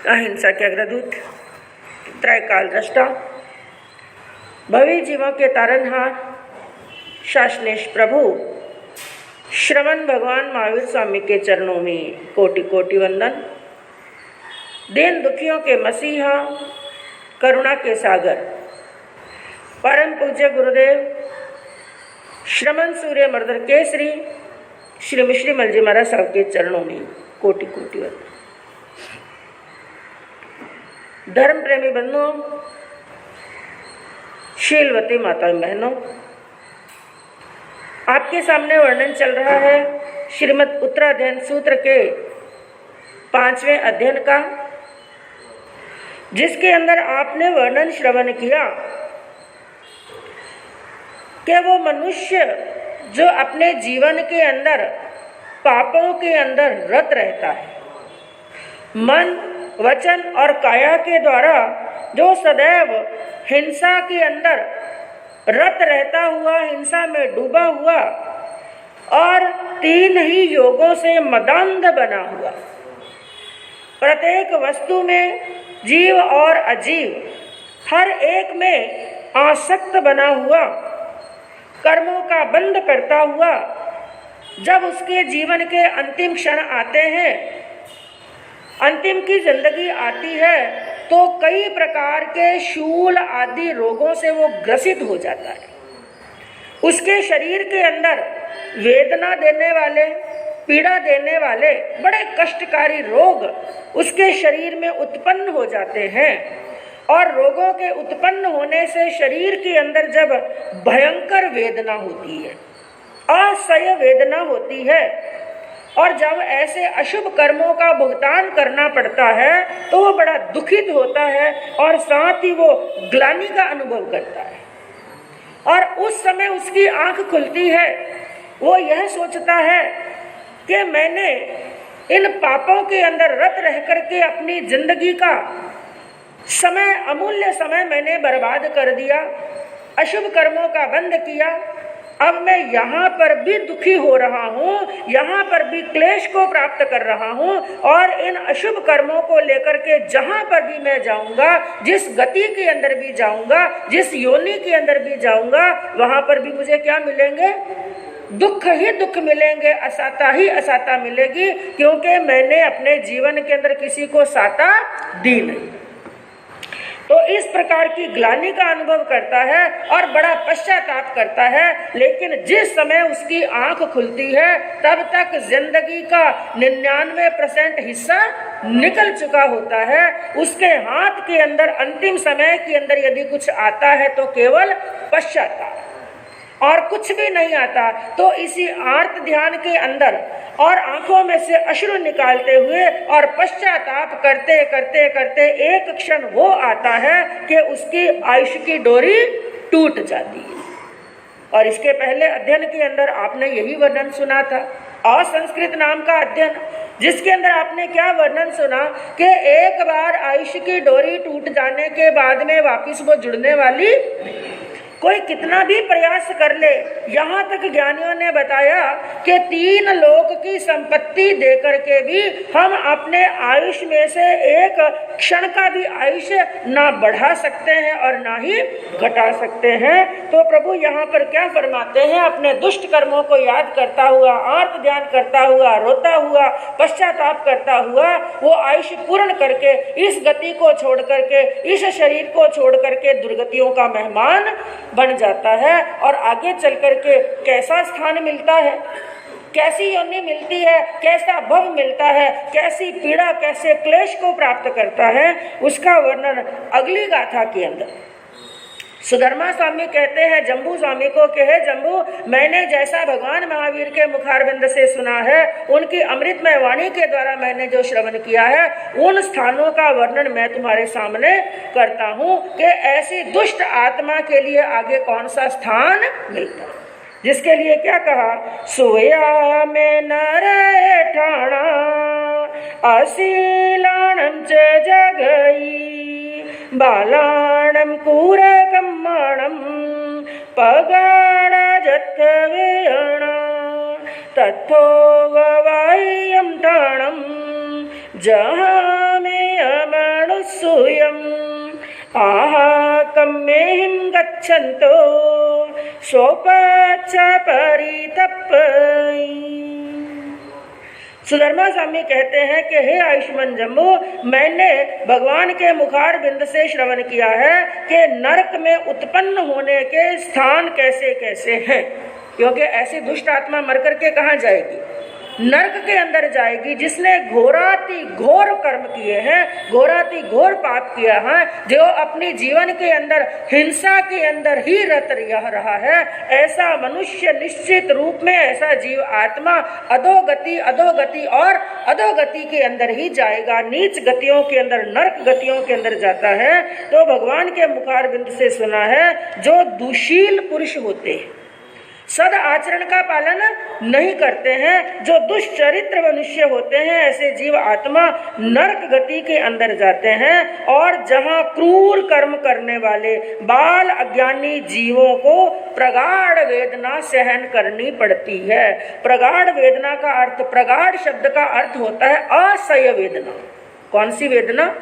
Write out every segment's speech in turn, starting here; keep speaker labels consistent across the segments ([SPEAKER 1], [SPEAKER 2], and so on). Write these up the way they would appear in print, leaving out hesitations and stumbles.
[SPEAKER 1] अहिंसा के अग्रदूत, त्रैकाल दृष्टा, भवी जीवों के तारनहार, शासनेश प्रभु श्रवण भगवान महावीर स्वामी के चरणों में कोटि कोटि वंदन। दीन दुखियों के मसीहा, करुणा के सागर, परम पूज्य गुरुदेव श्रमण सूर्य मर्दर केसरी श्री मिश्री मलजी महाराज साहब के चरणों में कोटि कोटि वंदन। धर्म प्रेमी बंधुओं, शीलवती माता बहनों, आपके सामने वर्णन चल रहा है श्रीमद् उत्तराध्ययन सूत्र के 5वें अध्ययन का, जिसके अंदर आपने वर्णन श्रवण किया कि वो मनुष्य जो अपने जीवन के अंदर पापों के अंदर रत रहता है, मन वचन और काया के द्वारा जो सदैव हिंसा के अंदर रत रहता हुआ, हिंसा में डूबा हुआ और 3 ही योगों से मदांध बना हुआ, प्रत्येक वस्तु में जीव और अजीव हर एक में आसक्त बना हुआ, कर्मों का बंध करता हुआ, जब उसके जीवन के अंतिम क्षण आते हैं, अंतिम की जिंदगी आती है, तो कई प्रकार के शूल आदि रोगों से वो ग्रसित हो जाता है। उसके शरीर के अंदर वेदना देने वाले, पीड़ा देने वाले बड़े कष्टकारी रोग उसके शरीर में उत्पन्न हो जाते हैं, और रोगों के उत्पन्न होने से शरीर के अंदर जब भयंकर वेदना होती है, असह्य वेदना होती है, और जब ऐसे अशुभ कर्मों का भुगतान करना पड़ता है तो वो बड़ा दुखित होता है और साथ ही वो ग्लानि का अनुभव करता है। और उस समय उसकी आंख खुलती है, वो यह सोचता है कि मैंने इन पापों के अंदर रत रह करके अपनी जिंदगी का समय, अमूल्य समय मैंने बर्बाद कर दिया, अशुभ कर्मों का बंध किया। अब मैं यहाँ पर भी दुखी हो रहा हूँ, यहाँ पर भी क्लेश को प्राप्त कर रहा हूँ, और इन अशुभ कर्मों को लेकर के जहाँ पर भी मैं जाऊँगा, जिस गति के अंदर भी जाऊँगा, जिस योनि के अंदर भी जाऊँगा, वहाँ पर भी मुझे क्या मिलेंगे? दुख ही दुख मिलेंगे, असाता ही असाता मिलेगी, क्योंकि मैंने अपने जीवन के अंदर किसी को साता दी नहीं। तो इस प्रकार की ग्लानि का अनुभव करता है और बड़ा पश्चाताप करता है। लेकिन जिस समय उसकी आंख खुलती है, तब तक जिंदगी का 99% हिस्सा निकल चुका होता है। उसके हाथ के अंदर अंतिम समय के अंदर यदि कुछ आता है तो केवल पश्चाताप, और कुछ भी नहीं आता तो इसी आर्त ध्यान के अंदर और आंखों में से अश्रु निकालते हुए और पश्चाताप करते करते करते एक क्षण वो आता है कि उसकी आयुष की डोरी टूट जाती है। और इसके पहले अध्ययन के अंदर आपने यही वर्णन सुना था, असंस्कृत नाम का अध्ययन, जिसके अंदर आपने क्या वर्णन सुना कि एक बार आयुष की डोरी टूट जाने के बाद में वापिस वो जुड़ने वाली, कोई कितना भी प्रयास कर ले। यहाँ तक ज्ञानियों ने बताया कि 3 लोक की संपत्ति देकर के भी हम अपने आयुष में से एक क्षण का भी आयुष्य ना बढ़ा सकते हैं और ना ही घटा सकते हैं। तो प्रभु यहाँ पर क्या फरमाते हैं? अपने दुष्ट कर्मों को याद करता हुआ, आर्त ध्यान करता हुआ, रोता हुआ, पश्चाताप करता हुआ, वो आयुष्य पूर्ण करके इस गति को छोड़ करके, इस शरीर को छोड़ करके दुर्गतियों का मेहमान बन जाता है। और आगे चल करके कैसा स्थान मिलता है, कैसी योनि मिलती है, कैसा भव मिलता है, कैसी पीड़ा, कैसे क्लेश को प्राप्त करता है, उसका वर्णन अगली गाथा के अंदर सुधर्मा स्वामी कहते हैं जम्बू स्वामी को कि हे जम्बू, मैंने जैसा भगवान महावीर के मुखारबिंद से सुना है, उनकी अमृतमय वाणी के द्वारा मैंने जो श्रवण किया है, उन स्थानों का वर्णन मैं तुम्हारे सामने करता हूँ कि ऐसी दुष्ट आत्मा के लिए आगे कौन सा स्थान मिलता है। जिसके लिए क्या कहा? सोया में नर ठाणा अशीलाणं च जगई बालाणं कूरकम्माणं पगाणजत्थवेयण तथो ववायं ठाणं जहामेयम सूयम आहा कम्मेहिं गच्छन्तो सोपच परितप्पयि। सुधर्मा स्वामी कहते हैं कि हे आयुष्मान जम्बू, मैंने भगवान के मुखार बिंद से श्रवण किया है कि नरक में उत्पन्न होने के स्थान कैसे कैसे हैं, क्योंकि ऐसी दुष्ट आत्मा मर करके कहाँ जाएगी? नरक के अंदर जाएगी, जिसने घोराति घोर कर्म किए हैं, घोराति घोर पाप किया है, जो अपनी जीवन के अंदर हिंसा के अंदर ही रत रहा है। ऐसा मनुष्य निश्चित रूप में, ऐसा जीव आत्मा अधोगति अधोगति और अधोगति के अंदर ही जाएगा, नीच गतियों के अंदर, नरक गतियों के अंदर जाता है। तो भगवान के मुखार बिंद से सुना है, जो दुशील पुरुष होते हैं, सद आचरण का पालन नहीं करते हैं, जो दुष्चरित्र मनुष्य होते हैं, ऐसे जीव आत्मा नरक गति के अंदर जाते हैं। और जहां क्रूर कर्म करने वाले बाल अज्ञानी जीवों को प्रगाढ़ वेदना सहन करनी पड़ती है। प्रगाढ़ वेदना का अर्थ, प्रगाढ़ शब्द का अर्थ होता है असह्य वेदना। कौन सी वेदना?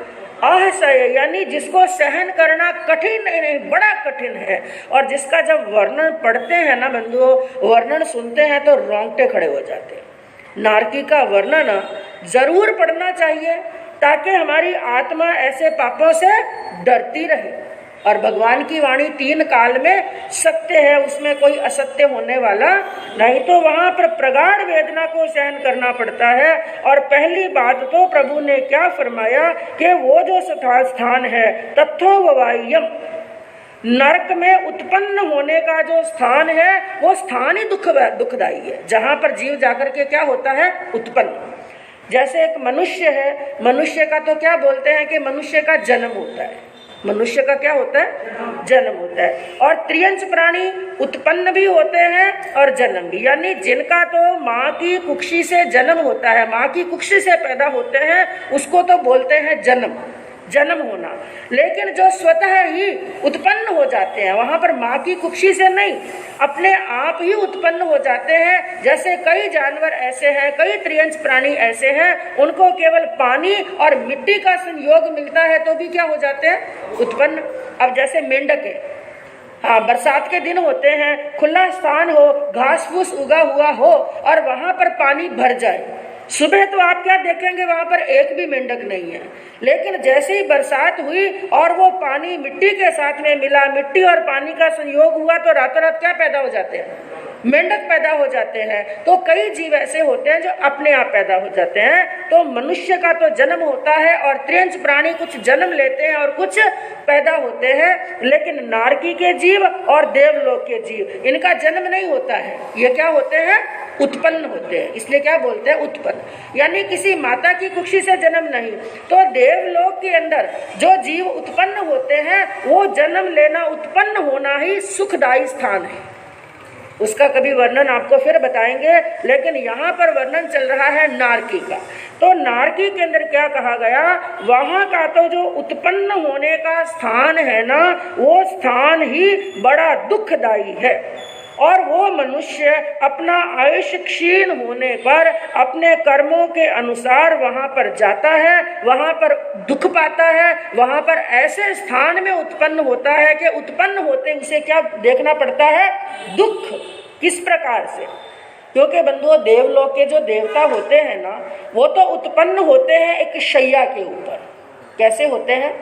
[SPEAKER 1] असह्य, यानी जिसको सहन करना कठिन नहीं, बड़ा कठिन है। और जिसका जब वर्णन पढ़ते हैं ना बंधुओं, वर्णन सुनते हैं तो रोंगटे खड़े हो जाते हैं। नारकी का वर्णन जरूर पढ़ना चाहिए, ताकि हमारी आत्मा ऐसे पापों से डरती रहे। और भगवान की वाणी तीन काल में सत्य है, उसमें कोई असत्य होने वाला नहीं। तो वहां पर प्रगाढ़ वेदना को सहन करना पड़ता है। और पहली बात तो प्रभु ने क्या फरमाया कि वो जो स्थान है तथोववाह्यम, नरक में उत्पन्न होने का जो स्थान है वो स्थान ही दुखदाई है, जहां पर जीव जाकर के क्या होता है? उत्पन्न। जैसे एक मनुष्य है, मनुष्य का तो क्या बोलते हैं कि मनुष्य का जन्म होता है। मनुष्य का क्या होता है? जन्म होता है। और त्रियंश प्राणी उत्पन्न भी होते हैं और जन्म भी, यानी जिनका तो माँ की कुक्षी से जन्म होता है, माँ की कुक्षी से पैदा होते हैं, उसको तो बोलते हैं जन्म, जन्म होना। लेकिन जो स्वतः ही उत्पन्न हो जाते हैं, वहां पर माँ की कुक्षी से नहीं, अपने आप ही उत्पन्न हो जाते हैं। जैसे कई जानवर ऐसे हैं, कई त्रियंश प्राणी ऐसे हैं, उनको केवल पानी और मिट्टी का संयोग मिलता है तो भी क्या हो जाते हैं? उत्पन्न। अब जैसे मेंढक है, हाँ, बरसात के दिन होते हैं, खुला स्थान हो, घास फूस उगा हुआ हो और वहां पर पानी भर जाए, सुबह तो आप क्या देखेंगे? वहां पर एक भी मेंढक नहीं है। लेकिन जैसे ही बरसात हुई और वो पानी मिट्टी के साथ में मिला, मिट्टी और पानी का संयोग हुआ, तो रातों रात क्या पैदा हो जाते हैं? मेंढक पैदा हो जाते हैं। तो कई जीव ऐसे होते हैं जो अपने आप पैदा हो जाते हैं। तो मनुष्य का तो जन्म होता है और त्रियंश प्राणी कुछ जन्म लेते हैं और कुछ पैदा होते हैं। लेकिन नारकी के जीव और देवलोक के जीव, इनका जन्म नहीं होता है, ये क्या होते हैं? उत्पन्न होते हैं। इसलिए क्या बोलते हैं? उत्पन्न, यानी किसी माता की कुक्षी से जन्म नहीं। तो देवलोक के अंदर जो जीव उत्पन्न होते हैं, वो जन्म लेना, उत्पन्न होना ही सुखदायी स्थान है। उसका कभी वर्णन आपको फिर बताएंगे, लेकिन यहाँ पर वर्णन चल रहा है नारकी का। तो नारकी के अंदर क्या कहा गया? वहाँ का तो जो उत्पन्न होने का स्थान है ना, वो स्थान ही बड़ा दुखदायी है। और वो मनुष्य अपना आयुष्य क्षीण होने पर अपने कर्मों के अनुसार वहाँ पर जाता है, वहाँ पर दुख पाता है, वहाँ पर ऐसे स्थान में उत्पन्न होता है कि उत्पन्न होते उसे क्या देखना पड़ता है? दुख। किस प्रकार से? क्योंकि बंधुओं, देवलोक के जो देवता होते हैं ना, वो तो उत्पन्न होते हैं एक शैया के ऊपर। कैसे होते हैं?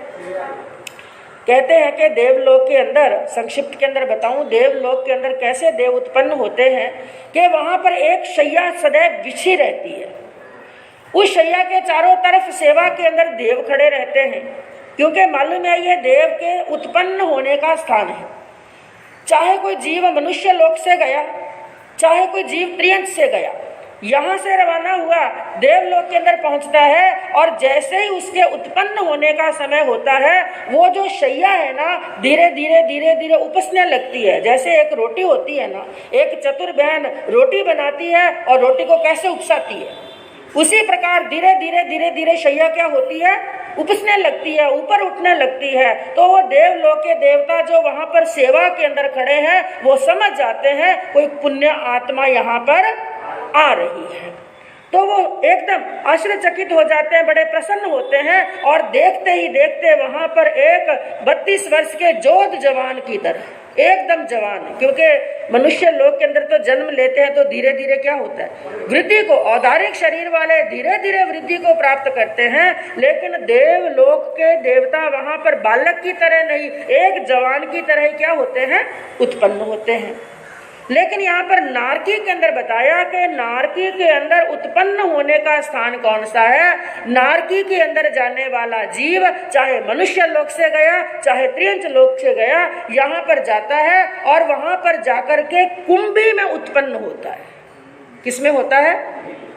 [SPEAKER 1] कहते हैं कि देवलोक के अंदर, संक्षिप्त के अंदर बताऊं, देवलोक के अंदर कैसे देव उत्पन्न होते हैं कि वहां पर एक शैया सदैव बिछी रहती है। उस शैया के चारों तरफ सेवा के अंदर देव खड़े रहते हैं, क्योंकि मालूम है ये देव के उत्पन्न होने का स्थान है। चाहे कोई जीव मनुष्य लोक से गया, चाहे कोई जीव त्रियंश से गया, यहाँ से रवाना हुआ, देवलोक के अंदर पहुँचता है, और जैसे ही उसके उत्पन्न होने का समय होता है, वो जो शैया है ना, धीरे धीरे धीरे धीरे उपसने लगती है। जैसे एक रोटी होती है ना, एक चतुर बहन रोटी बनाती है और रोटी को कैसे उपसाती है, उसी प्रकार धीरे धीरे धीरे धीरे शैया क्या होती है? उपसने लगती है, ऊपर उठने लगती है। तो वो देवलोक के देवता जो वहाँ पर सेवा के अंदर खड़े हैं, वो समझ जाते हैं कोई पुण्य आत्मा यहाँ पर आ रही है। तो वो एकदम आश्चर्यचकित हो जाते हैं, बड़े प्रसन्न होते हैं, और देखते ही देखते वहां पर एक 32 वर्ष के जोध जवान की तरह, एकदम जवान, क्योंकि मनुष्य लोक के अंदर तो जन्म लेते हैं तो धीरे धीरे क्या होता है, वृद्धि को, औदारिक शरीर वाले धीरे धीरे वृद्धि को प्राप्त करते हैं, लेकिन देवलोक के देवता वहां पर बालक की तरह नहीं, एक जवान की तरह क्या होते हैं, उत्पन्न होते हैं। लेकिन यहाँ पर नारकी के अंदर बताया कि नारकी के अंदर उत्पन्न होने का स्थान कौन सा है। नारकी के अंदर जाने वाला जीव चाहे मनुष्य लोक से गया चाहे त्रियंच लोक से गया, यहाँ पर जाता है और वहां पर जाकर के कुंभी में उत्पन्न होता है। किसमें होता है?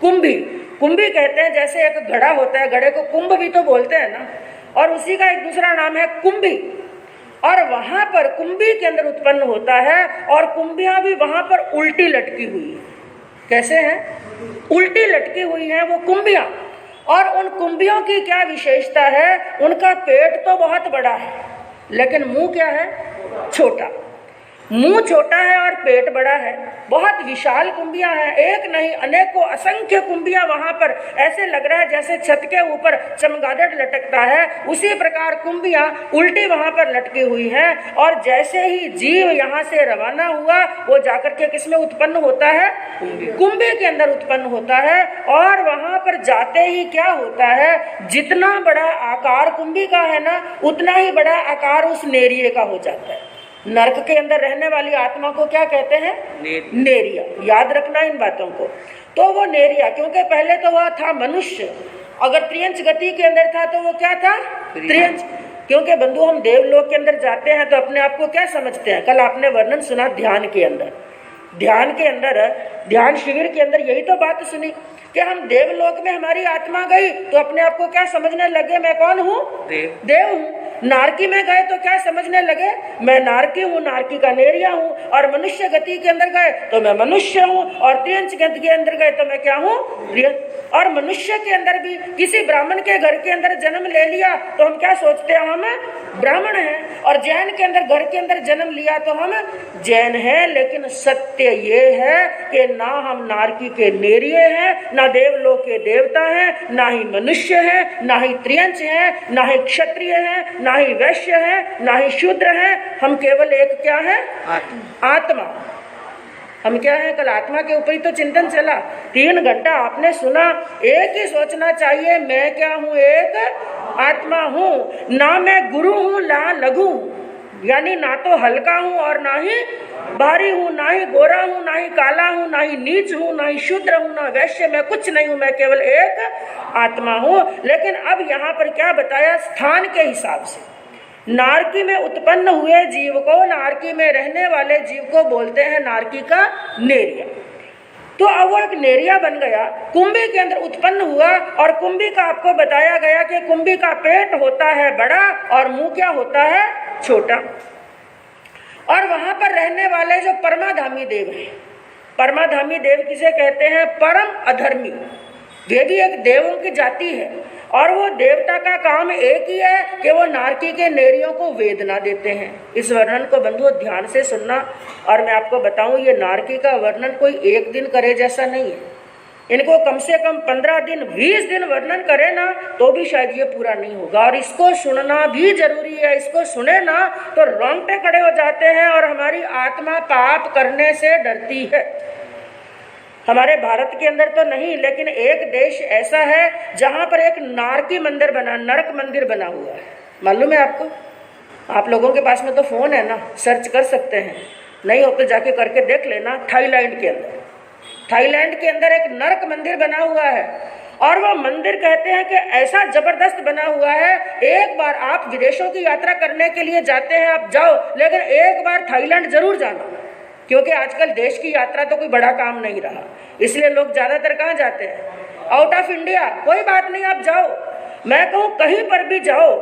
[SPEAKER 1] कुंभी। कुंभी कहते हैं जैसे एक घड़ा होता है, घड़े को कुंभ भी तो बोलते हैं ना, और उसी का एक दूसरा नाम है कुंभी। और वहां पर कुंभी के अंदर उत्पन्न होता है, और कुंभियां भी वहां पर उल्टी लटकी हुई है। कैसे हैं? उल्टी लटकी हुई हैं वो कुंभियां। और उन कुंभियों की क्या विशेषता है? उनका पेट तो बहुत बड़ा है, लेकिन मुंह क्या है? छोटा। मुंह छोटा है और पेट बड़ा है। बहुत विशाल कुंभियां हैं, एक नहीं अनेकों असंख्य कुंभियां वहां पर, ऐसे लग रहा है जैसे छत के ऊपर चमगादड़ लटकता है, उसी प्रकार कुंभियां उल्टी वहां पर लटकी हुई हैं। और जैसे ही जीव यहाँ से रवाना हुआ, वो जाकर के किसमें उत्पन्न होता है? कुंभी के अंदर उत्पन्न होता है। और वहां पर जाते ही क्या होता है, जितना बड़ा आकार कुंभी का है ना, उतना ही बड़ा आकार उस नेरिये का हो जाता है। नरक के अंदर रहने वाली आत्मा को क्या कहते हैं? नेरिया। याद रखना इन बातों को। तो वो नेरिया, क्योंकि पहले तो वह था मनुष्य, अगर त्रियंच गति के अंदर था तो वो क्या था? त्रियंच। क्योंकि बंधु हम देवलोक के अंदर जाते हैं तो अपने आप को क्या समझते हैं? कल आपने वर्णन सुना ध्यान के अंदर, ध्यान शिविर के अंदर यही तो बात सुनी कि हम देवलोक में हमारी आत्मा गई तो अपने आप को क्या समझने लगे? मैं कौन हूँ? देव हूँ। नारकी में गए तो क्या समझने लगे? मैं नारकी हूँ, नारकी का नेरिया हूँ। और मनुष्य गति के अंदर गए तो मैं मनुष्य हूँ, और त्रियंच गति के अंदर गए तो मैं क्या हूँ? और मनुष्य के अंदर भी किसी ब्राह्मण के घर के अंदर जन्म ले लिया तो हम क्या सोचते हैं? हम ब्राह्मण हैं। और जैन के अंदर घर के अंदर जन्म लिया तो हम जैन हैं। लेकिन सत्य ये है कि ना हम नारकी के नेरिये हैं, ना देवलोक के देवता हैं, ना ही मनुष्य हैं, ना ही त्रियंच हैं, ना ही क्षत्रिय हैं, ना ही वैश्य हैं, ना ही शूद्र हैं। हम केवल एक क्या है? आत्मा। हम क्या है? कल आत्मा के ऊपर ही तो चिंतन चला। 3 घंटा आपने सुना। एक ही सोचना चाहिए, मैं क्या हूँ? एक आत्मा हूँ। ना मैं गुरु हूँ ना लघु, यानी ना तो हल्का हूँ और ना ही भारी हूँ, ना ही गोरा हूँ ना ही काला हूँ, ना ही नीच हूँ ना ही शूद्र हूँ ना वैश्य, मैं कुछ नहीं हूँ, मैं केवल एक आत्मा हूँ। लेकिन अब यहाँ पर क्या बताया? स्थान के हिसाब से नारकी में उत्पन्न हुए जीव को, नारकी में रहने वाले जीव को बोलते हैं नारकी का नेरिया। तो अब वो एक नेरिया बन गया, कुंभी के अंदर उत्पन्न हुआ। और कुंभी का आपको बताया गया कि कुंभी का पेट होता है बड़ा और मुंह क्या होता है? छोटा। और वहां पर रहने वाले जो परमाधामी देव हैं, परमाधामी देव किसे कहते हैं? परम अधर्मी। वे भी एक देवों की जाति है। और वो देवता का काम एक ही है कि वो नारकी के नेरियों को वेदना देते हैं। इस वर्णन को बंधुओं ध्यान से सुनना। और मैं आपको बताऊं, ये नारकी का वर्णन कोई एक दिन करे जैसा नहीं है। इनको कम से कम 15 दिन 20 दिन वर्णन करे ना तो भी शायद ये पूरा नहीं होगा। और इसको सुनना भी जरूरी है। इसको सुने ना तो रोंगटे खड़े हो जाते हैं और हमारी आत्मा पाप करने से डरती है। हमारे भारत के अंदर तो नहीं, लेकिन एक देश ऐसा है जहां पर एक नारकी मंदिर बना, नरक मंदिर बना हुआ है। मालूम है आपको? आप लोगों के पास में तो फोन है ना, सर्च कर सकते हैं। नहीं हो तो जाके करके देख लेना। थाईलैंड के अंदर एक नरक मंदिर बना हुआ है। और वो मंदिर कहते हैं कि ऐसा जबरदस्त बना हुआ है, एक बार आप विदेशों की यात्रा करने के लिए जाते हैं, आप जाओ, लेकिन एक बार थाईलैंड जरूर जाना। क्योंकि आजकल देश की यात्रा तो कोई बड़ा काम नहीं रहा, इसलिए लोग ज्यादातर कहाँ जाते हैं? Out of India. कोई बात नहीं, आप जाओ। मैं कहूँ कहीं पर भी जाओ,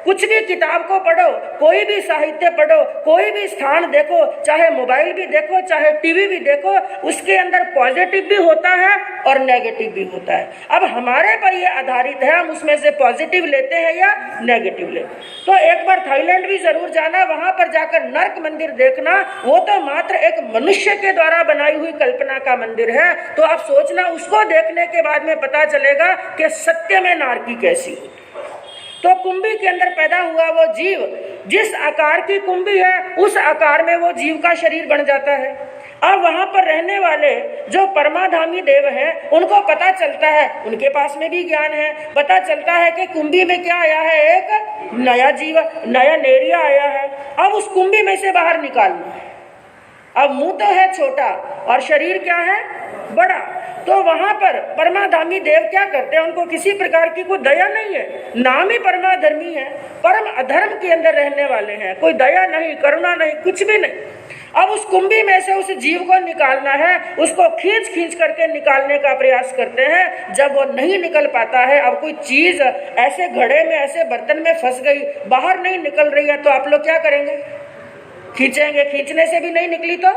[SPEAKER 1] कुछ भी किताब को पढ़ो, कोई भी साहित्य पढ़ो, कोई भी स्थान देखो, चाहे मोबाइल भी देखो, चाहे टीवी भी देखो, उसके अंदर पॉजिटिव भी होता है और नेगेटिव भी होता है। अब हमारे पर ये आधारित है, हम उसमें से पॉजिटिव लेते हैं या नेगेटिव लेते। तो एक बार थाईलैंड भी जरूर जाना, वहां पर जाकर नर्क मंदिर देखना। वो तो मात्र एक मनुष्य के द्वारा बनाई हुई कल्पना का मंदिर है। तो आप सोचना, उसको देखने के बाद में पता चलेगा कि सत्य में नारकी कैसी होती। तो कुंभी के अंदर पैदा हुआ वो जीव, जिस आकार की कुंभी है उस आकार में वो जीव का शरीर बन जाता है। अब वहां पर रहने वाले जो परमाधामी देव हैं, उनको पता चलता है, उनके पास में भी ज्ञान है, पता चलता है कि कुंभी में क्या आया है, एक नया जीव, नया नेरिया आया है। अब उस कुंभी में से बाहर निकालना है। अब मुंह तो है छोटा और शरीर क्या है, बड़ा। तो वहां पर परमाधामी देव क्या करते हैं, उनको किसी प्रकार की कोई दया नहीं है, नाम ही परमाधर्मी है, परम अधर्म के अंदर रहने वाले हैं, कोई दया नहीं, करुणा नहीं, कुछ भी नहीं। अब उस कुंभी में से उस जीव को निकालना है, उसको खींच खींच करके निकालने का प्रयास करते हैं। जब वो नहीं निकल पाता है, अब कोई चीज ऐसे घड़े में, ऐसे बर्तन में फंस गई, बाहर नहीं निकल रही है, तो आप लोग क्या करेंगे, खींचेंगे। खींचने से भी नहीं निकली तो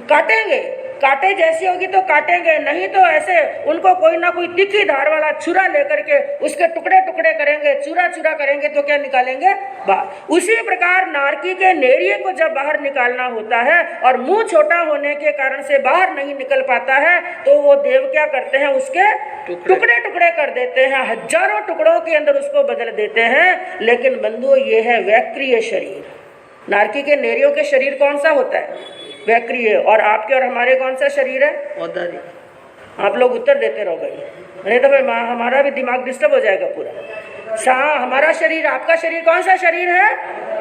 [SPEAKER 1] काटेंगे, काटे जैसी होगी तो काटेंगे, नहीं तो ऐसे उनको कोई ना कोई तीखी धार वाला छुरा लेकर के उसके टुकड़े टुकड़े करेंगे, चूरा चूरा करेंगे, तो क्या निकालेंगे, बाहर। उसी प्रकार नारकी के नेरिये को जब बाहर निकालना होता है और मुंह छोटा होने के कारण से बाहर नहीं निकल पाता है, तो वो देव क्या करते हैं, उसके टुकड़े टुकड़े कर देते हैं, हजारों टुकड़ों के अंदर उसको बदल देते हैं। लेकिन बंधुओं, ये है वैक्रिय शरीर। नारकी के नेरियों के शरीर कौन सा होता है, वैक्रिय। और आपके और हमारे कौन सा शरीर है, औदारिक। आप लोग उत्तर देते रहो भाई, नहीं तो भाई हमारा भी दिमाग डिस्टर्ब हो जाएगा पूरा। हमारा शरीर, आपका शरीर कौन सा शरीर है,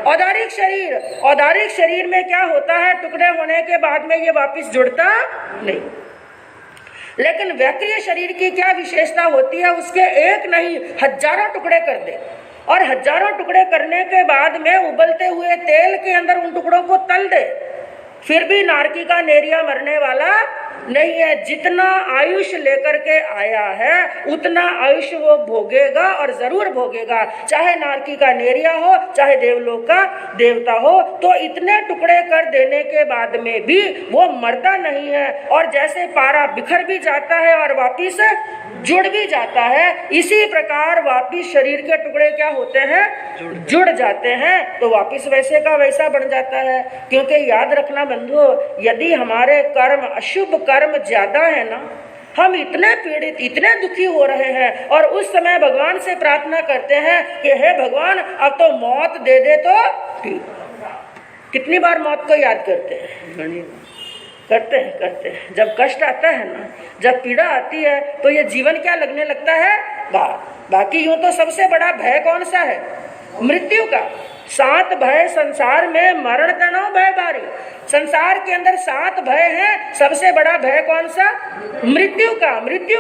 [SPEAKER 1] औदारिक शरीर। औदारिक शरीर में क्या होता है, टुकड़े होने के बाद में ये वापस जुड़ता नहीं। लेकिन वैक्रिय शरीर की क्या विशेषता होती है, उसके एक नहीं हजारों टुकड़े कर दे, और हजारों टुकड़े करने के बाद में उबलते हुए तेल के अंदर उन टुकड़ों को तल दे, फिर भी नारकी का नेरिया मरने वाला नहीं है। जितना आयुष लेकर के आया है उतना आयुष वो भोगेगा, और जरूर भोगेगा, चाहे नारकी का नेरिया हो, चाहे देवलोक का देवता हो। तो इतने टुकड़े कर देने के बाद में भी वो मरता नहीं है, और जैसे पारा बिखर भी जाता है और वापिस जुड़ भी जाता है, इसी प्रकार वापिस शरीर के टुकड़े क्या होते हैं, जुड़ जाते हैं, तो वापिस वैसे का वैसा बन जाता है। क्योंकि याद रखना बंधुओं, यदि हमारे कर्म, अशुभ कर्म ज्यादा है ना, हम इतने पीड़ित, इतने दुखी हो रहे हैं, और उस समय भगवान से प्रार्थना करते हैं कि हे भगवान, अब तो मौत दे दे तो ठीक। कितनी बार मौत को याद करते हैं, करते हैं। जब कष्ट आता है ना, जब पीड़ा आती है, तो ये जीवन क्या लगने लगता है, बाकी यूं तो सबसे बड़ा भय कौन सा है, मृत्यु का। 7 भय संसार में, मरण तनाव भय बारी। संसार के अंदर 7 भय हैं, सबसे बड़ा भय कौन सा, मृत्यु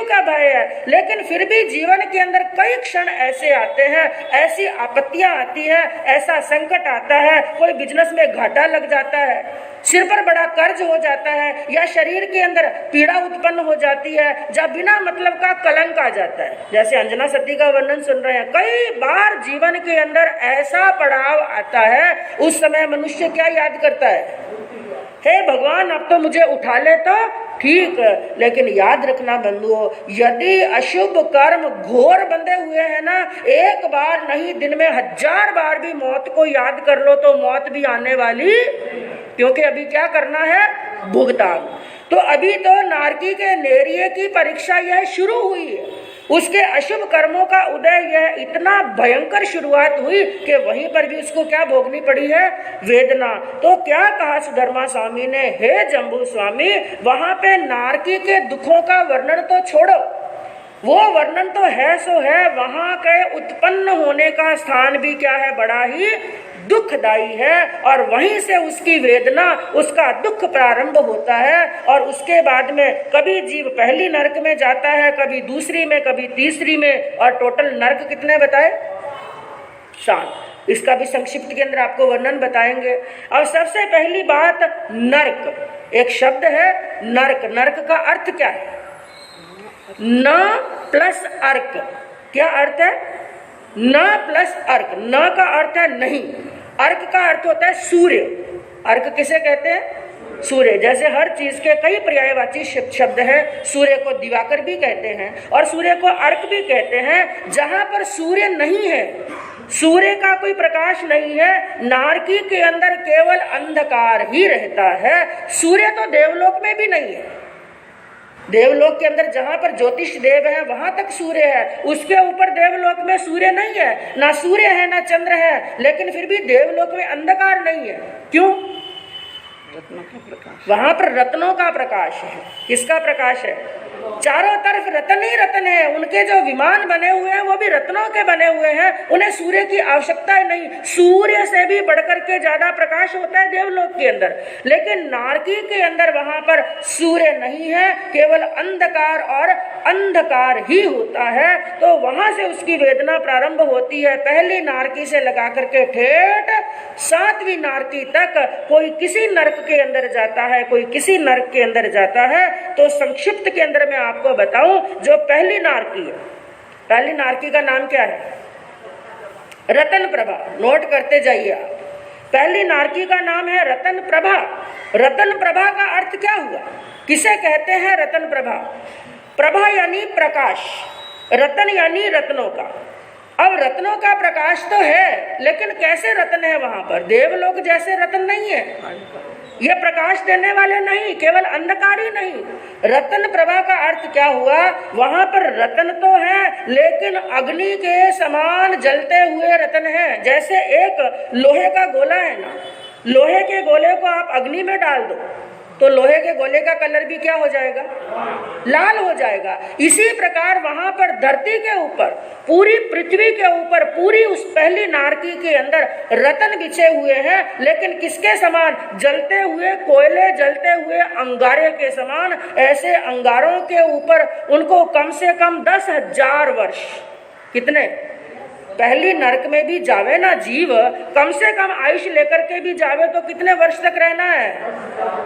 [SPEAKER 1] का भय है। लेकिन फिर भी जीवन के अंदर कई क्षण ऐसे आते हैं, ऐसी आपत्तियां आती है, ऐसा संकट आता है, कोई बिजनेस में घाटा लग जाता है, सिर पर बड़ा कर्ज हो जाता है, या शरीर के अंदर पीड़ा उत्पन्न हो जाती है, जब बिना मतलब का कलंक आ जाता है। जैसे अंजना सती का वर्णन सुन रहे हैं, कई बार जीवन के अंदर ऐसा पड़ाव आता है, उस समय मनुष्य क्या याद करता है, हे भगवान, अब तो मुझे उठा ले तो ठीक। लेकिन याद रखना बंधुओं, यदि अशुभ कर्म घोर बंधे हुए हैं ना, एक बार नहीं, दिन में 1000 बार भी मौत को याद कर लो तो मौत भी आने वाली। क्योंकि अभी क्या करना है, भुगतान। तो अभी तो नारकी के नेरिये की परीक्षा यह शुरू हुई है, उसके अशुभ कर्मों का उदय यह इतना भयंकर शुरुआत हुई कि वहीं पर भी उसको क्या भोगनी पड़ी है, वेदना। तो क्या कहा सुधर्मा स्वामी ने, हे जम्बू स्वामी, वहां पे नारकी के दुखों का वर्णन तो छोड़ो, वो वर्णन तो है सो है, वहां के उत्पन्न होने का स्थान भी क्या है, बड़ा ही दुखदायी है, और वहीं से उसकी वेदना, उसका दुख प्रारंभ होता है। और उसके बाद में कभी जीव पहली नरक में जाता है, कभी दूसरी में, कभी तीसरी में, और टोटल नरक कितने बताए, 7। इसका भी संक्षिप्त के अंदर आपको वर्णन बताएंगे। अब सबसे पहली बात, नरक एक शब्द है, नरक। नरक का अर्थ क्या है, न प्लस अर्क। क्या अर्थ है, न प्लस अर्क, न का अर्थ है नहीं, अर्क का अर्थ होता है सूर्य। अर्क किसे कहते हैं? सूर्य। जैसे हर चीज के कई पर्यायवाची शब्द हैं, सूर्य को दिवाकर भी कहते हैं और सूर्य को अर्क भी कहते हैं। जहां पर सूर्य नहीं है, सूर्य का कोई प्रकाश नहीं है, नारकी के अंदर केवल अंधकार ही रहता है। सूर्य तो देवलोक में भी नहीं है, देवलोक के अंदर जहां पर ज्योतिष देव है वहां तक सूर्य है, उसके ऊपर देवलोक में सूर्य नहीं है, ना सूर्य है ना चंद्र है, लेकिन फिर भी देवलोक में अंधकार नहीं है। क्यों? रत्नों का प्रकाश, वहां पर रत्नों का प्रकाश है। किसका प्रकाश है? चारों तरफ रत्न ही रत्न है। उनके जो विमान बने हुए हैं वो भी रत्नों के बने हुए हैं, उन्हें सूर्य की आवश्यकता ही नहीं। सूर्य से भी बढ़कर के ज्यादा प्रकाश होता है देवलोक के अंदर, लेकिन नारकी के अंदर वहां पर सूर्य नहीं है, केवल अंधकार और अंधकार ही होता है। तो वहां से उसकी वेदना प्रारंभ होती है, पहली नारकी से लगा करके ठेठ 7वीं नारकी तक। कोई किसी नरक के अंदर जाता है, कोई किसी नरक के अंदर जाता है। तो संक्षिप्त के अंदर मैं आपको बताऊं, जो पहली नारकी है, पहली नारकी का नाम क्या है? रतन प्रभा। नोट करते जाइए आप, पहली नारकी का नाम है रतन प्रभा। रतन प्रभा का अर्थ क्या हुआ? किसे कहते हैं रतन प्रभा? प्रभा यानी प्रकाश, रतन यानी रत्नों का। अब रत्नों का प्रकाश तो है, लेकिन कैसे रत्न है वहां पर? देवलोक जैसे रत्न नहीं है, ये प्रकाश देने वाले नहीं, केवल अंधकार ही नहीं। रतन प्रभा का अर्थ क्या हुआ? वहां पर रतन तो है, लेकिन अग्नि के समान जलते हुए रतन है। जैसे एक लोहे का गोला है ना, लोहे के गोले को आप अग्नि में डाल दो तो लोहे के गोले का कलर भी क्या हो जाएगा? लाल हो जाएगा। इसी प्रकार वहां पर धरती के ऊपर, पूरी पृथ्वी के ऊपर, पूरी उस पहली नारकी के अंदर रतन बिछे हुए हैं, लेकिन किसके समान? जलते हुए कोयले, जलते हुए अंगारे के समान। ऐसे अंगारों के ऊपर उनको कम से कम 10,000 वर्ष, कितने? पहली नरक में भी जावे ना जीव, कम से कम आयुष्य लेकर के भी जावे तो कितने वर्ष तक रहना है?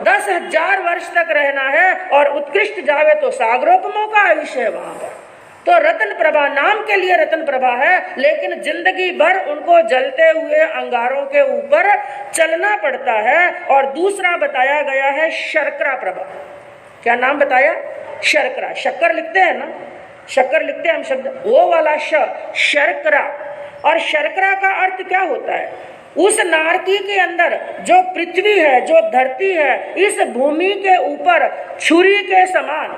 [SPEAKER 1] 10,000 वर्ष तक रहना है। और उत्कृष्ट जावे तो सागरोपमों का आयुष्य है वहां पर। तो रतन प्रभा नाम के लिए रतन प्रभा है, लेकिन जिंदगी भर उनको जलते हुए अंगारों के ऊपर चलना पड़ता है। और दूसरा बताया गया है शर्करा प्रभा। क्या नाम बताया? शर्करा। शक्कर लिखते हैं ना, शक्कर लिखते हैं हम शब्द, वो वाला शर्करा। और शर्करा का अर्थ क्या होता है? उस नारकी के अंदर जो पृथ्वी है, जो धरती है, इस भूमि के ऊपर छुरी के समान,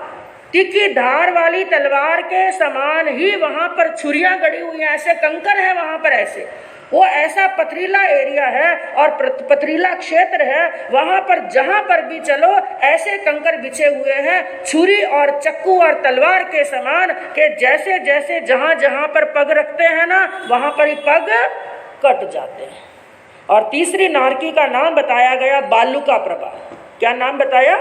[SPEAKER 1] तीखी धार वाली तलवार के समान ही वहां पर छुरियां गड़ी हुई हैं। ऐसे कंकर है वहां पर, ऐसे वो ऐसा पथरीला एरिया है और पथरीला क्षेत्र है। वहां पर जहां पर भी चलो ऐसे कंकर बिछे हुए हैं, छुरी और चक्कू और तलवार के समान, के जैसे जैसे जहां जहां पर पग रखते हैं ना, वहां पर ही पग कट जाते हैं। और तीसरी नारकी का नाम बताया गया बालुका प्रभा। क्या नाम बताया?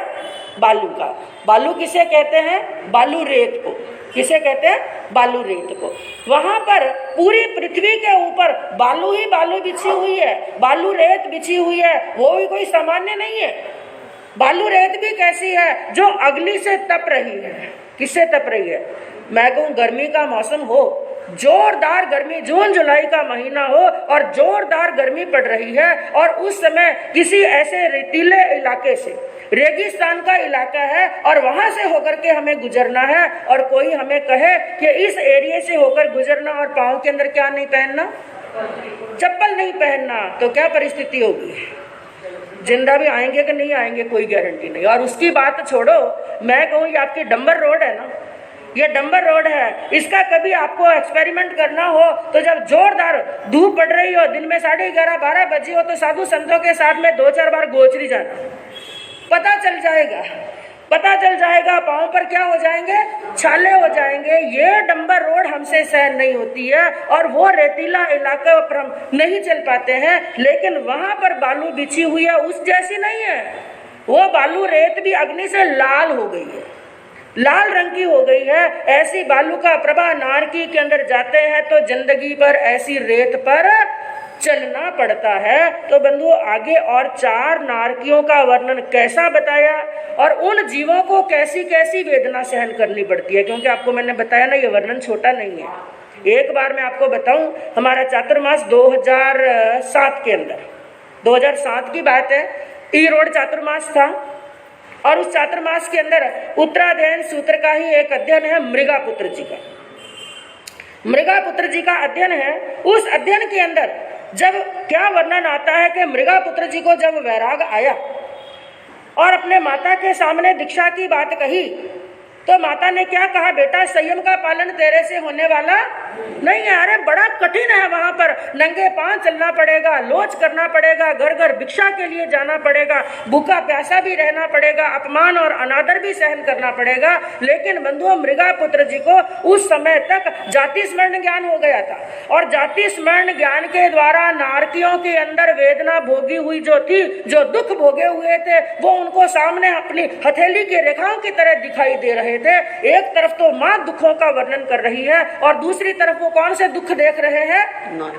[SPEAKER 1] बालुका। बालू किसे कहते हैं? बालू रेत को। किसे कहते हैं? बालू रेत को। वहां पर पूरी पृथ्वी के ऊपर बालू ही बालू बिछी हुई है, बालू रेत बिछी हुई है। वो भी कोई सामान्य नहीं है। बालू रेत भी कैसी है? जो अग्नि से तप रही है। किससे तप रही है? मैं कहूँ गर्मी का मौसम हो, जोरदार गर्मी, जून जुलाई का महीना हो और जोरदार गर्मी पड़ रही है, और उस समय किसी ऐसे रेतीले इलाके से, रेगिस्तान का इलाका है और वहां से होकर के हमें गुजरना है, और कोई हमें कहे कि इस एरिया से होकर गुजरना और पाँव के अंदर क्या नहीं पहनना? चप्पल नहीं पहनना, तो क्या परिस्थिति होगी? जिंदा भी आएंगे कि नहीं आएंगे कोई गारंटी नहीं। और उसकी बात छोड़ो, मैं कहूँ ये आपकी डंबर रोड है ना, ये डंबर रोड है, इसका कभी आपको एक्सपेरिमेंट करना हो तो जब जोरदार धूप पड़ रही हो, दिन में 11:30-12 बजे हो, तो साधु संतों के साथ में 2-4 बार गोचरी जाना, पता चल जाएगा, पता चल जाएगा पाँव पर क्या हो जाएंगे? छाले हो जाएंगे। ये डंबर रोड हमसे सहन नहीं होती है और वो रेतीला इलाका पर हम नहीं चल पाते हैं। लेकिन वहां पर बालू बिछी हुई है, उस जैसी नहीं है। वो बालू रेत भी अग्नि से लाल हो गई है, लाल रंग की हो गई है। ऐसी बालू का प्रभा नारकी के अंदर जाते हैं तो जिंदगी पर ऐसी रेत पर चलना पड़ता है। तो बंधुओं, आगे और 4 नारकियों का वर्णन कैसा बताया और उन जीवों को कैसी कैसी वेदना सहन करनी पड़ती है, क्योंकि आपको मैंने बताया ना ये वर्णन छोटा नहीं है, एक बार मैं आपको बताऊं, हमारा चातुर्मास 2007 के अंदर, 2007 की बात है, ईरोड चातुर्मास था और उस चातुर्मास के अंदर उत्तराध्ययन सूत्र का ही एक अध्ययन है मृगापुत्र जी का। मृगापुत्र जी का अध्ययन है। उस अध्ययन के अंदर जब क्या वर्णन आता है कि मृगापुत्र जी को जब वैराग आया और अपने माता के सामने दीक्षा की बात कही, तो माता ने क्या कहा, बेटा संयम का पालन तेरे से होने वाला नहीं है। अरे बड़ा कठिन है, वहां पर नंगे पांव चलना पड़ेगा, लोच करना पड़ेगा, घर घर भिक्षा के लिए जाना पड़ेगा, भूखा प्यासा भी रहना पड़ेगा, अपमान और अनादर भी सहन करना पड़ेगा। लेकिन बंधुओं, मृगापुत्र जी को उस समय तक जाति स्मरण ज्ञान हो गया था और जाति स्मरण ज्ञान के द्वारा नारकियों के अंदर वेदना भोगी हुई जो थी, जो दुख भोगे हुए थे, वो उनको सामने अपनी हथेली की रेखाओं की तरह दिखाई दे रहे थे। एक तरफ तो मां दुखों का वर्णन कर रही है और दूसरी तरफ वो कौन से दुख देख रहे हैं,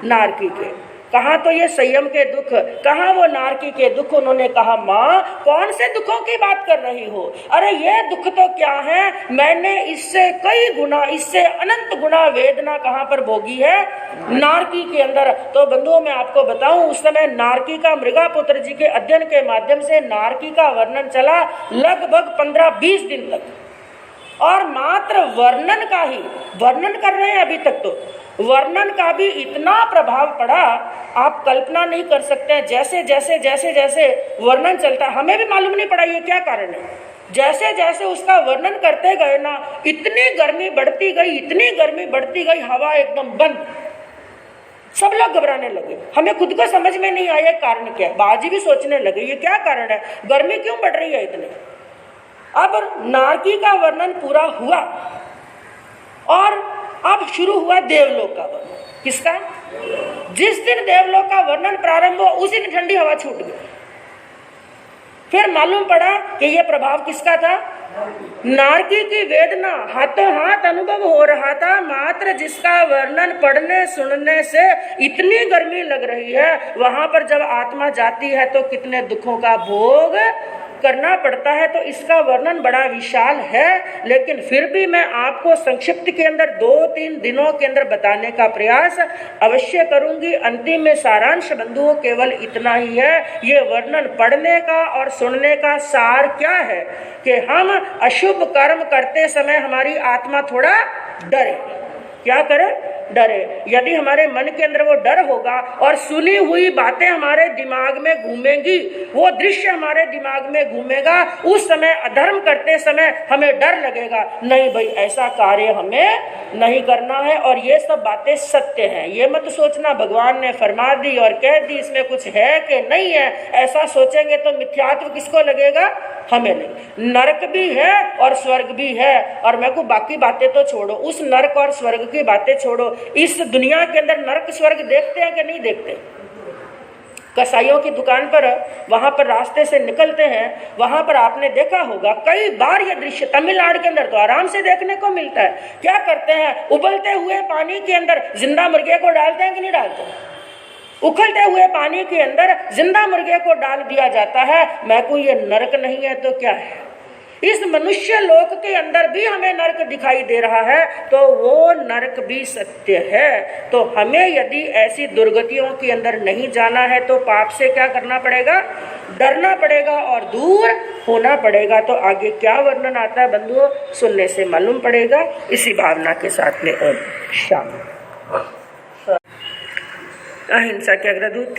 [SPEAKER 1] नारकी के। कहा तो ये संयम के दुख, कहा वो नारकी के दुख। उन्होंने कहा, मां कौन से दुखों की बात कर रही हो? अरे ये दुख तो क्या है, मैंने इससे कई गुना, इससे अनंत गुना वेदना कहां पर भोगी है, नारकी के अंदर। तो बंधुओं मैं आपको बताऊं, उस समय नारकी का, मृगापुत्र जी के अध्ययन के माध्यम से नारकी का वर्णन चला लगभग 15-20 दिन तक और मात्र वर्णन का ही वर्णन कर रहे हैं अभी तक। तो वर्णन का भी इतना प्रभाव पड़ा, आप कल्पना नहीं कर सकते। जैसे जैसे जैसे जैसे वर्णन चलता, हमें भी मालूम नहीं पड़ा ये क्या कारण है। जैसे जैसे उसका वर्णन करते गए ना, इतनी गर्मी बढ़ती गई, इतनी गर्मी बढ़ती गई, हवा एकदम बंद, सब लोग घबराने लगे। हमें खुद को समझ में नहीं आया कारण क्या है। बाजी भी सोचने लगे ये क्या कारण है, गर्मी क्यों बढ़ रही है इतनी। अब नारकी का वर्णन पूरा हुआ और अब शुरू हुआ देवलोक का वर्णन। किसका? जिस दिन देवलोक का वर्णन प्रारंभ हुआ उसी दिन ठंडी हवा छूट गई। फिर मालूम पड़ा कि यह प्रभाव किसका था, नारकी की वेदना हाथों हाथ अनुभव हो रहा था। मात्र जिसका वर्णन पढ़ने सुनने से इतनी गर्मी लग रही है, वहां पर जब आत्मा जाती है तो कितने दुखों का भोग करना पड़ता है। तो इसका वर्णन बड़ा विशाल है, लेकिन फिर भी मैं आपको संक्षिप्त के अंदर 2-3 दिनों के अंदर बताने का प्रयास अवश्य करूंगी। अंतिम में सारांश बंधुओं केवल इतना ही है, ये वर्णन पढ़ने का और सुनने का सार क्या है कि हम अशुभ कर्म करते समय हमारी आत्मा थोड़ा डरे। क्या करे? डरे। यदि हमारे मन के अंदर वो डर होगा और सुनी हुई बातें हमारे दिमाग में घूमेंगी, वो दृश्य हमारे दिमाग में घूमेगा, उस समय अधर्म करते समय हमें डर लगेगा, नहीं भाई ऐसा कार्य हमें नहीं करना है। और ये सब बातें सत्य हैं, ये मत सोचना भगवान ने फरमा दी और कह दी, इसमें कुछ है कि नहीं है। ऐसा सोचेंगे तो मिथ्यात्व किसको लगेगा, हमें नहीं। नरक भी है और स्वर्ग भी है। और मैं को बाकी बातें तो छोड़ो, उस नरक और स्वर्ग की बातें छोड़ो, इस दुनिया के अंदर नरक स्वर्ग देखते हैं कि नहीं देखते? कसाईयों की दुकान पर, वहां पर रास्ते से निकलते हैं, वहां पर आपने देखा होगा कई बार यह दृश्य तमिलनाडु के अंदर तो आराम से देखने को मिलता है। क्या करते हैं, उबलते हुए पानी के अंदर जिंदा मुर्गे को डालते हैं कि नहीं डालते? उखलते हुए पानी के अंदर जिंदा मुर्गे को डाल दिया जाता है। मैं को ये नरक नहीं है तो क्या है? इस मनुष्य लोक के अंदर भी हमें नरक दिखाई दे रहा है, तो वो नरक भी सत्य है। तो हमें यदि ऐसी दुर्गतियों के अंदर नहीं जाना है तो पाप से क्या करना पड़ेगा, डरना पड़ेगा और दूर होना पड़ेगा। तो आगे क्या वर्णन आता है बंधुओं, सुनने से मालूम पड़ेगा। इसी भावना के साथ में ओम शांति। अहिंसा के अग्रदूत।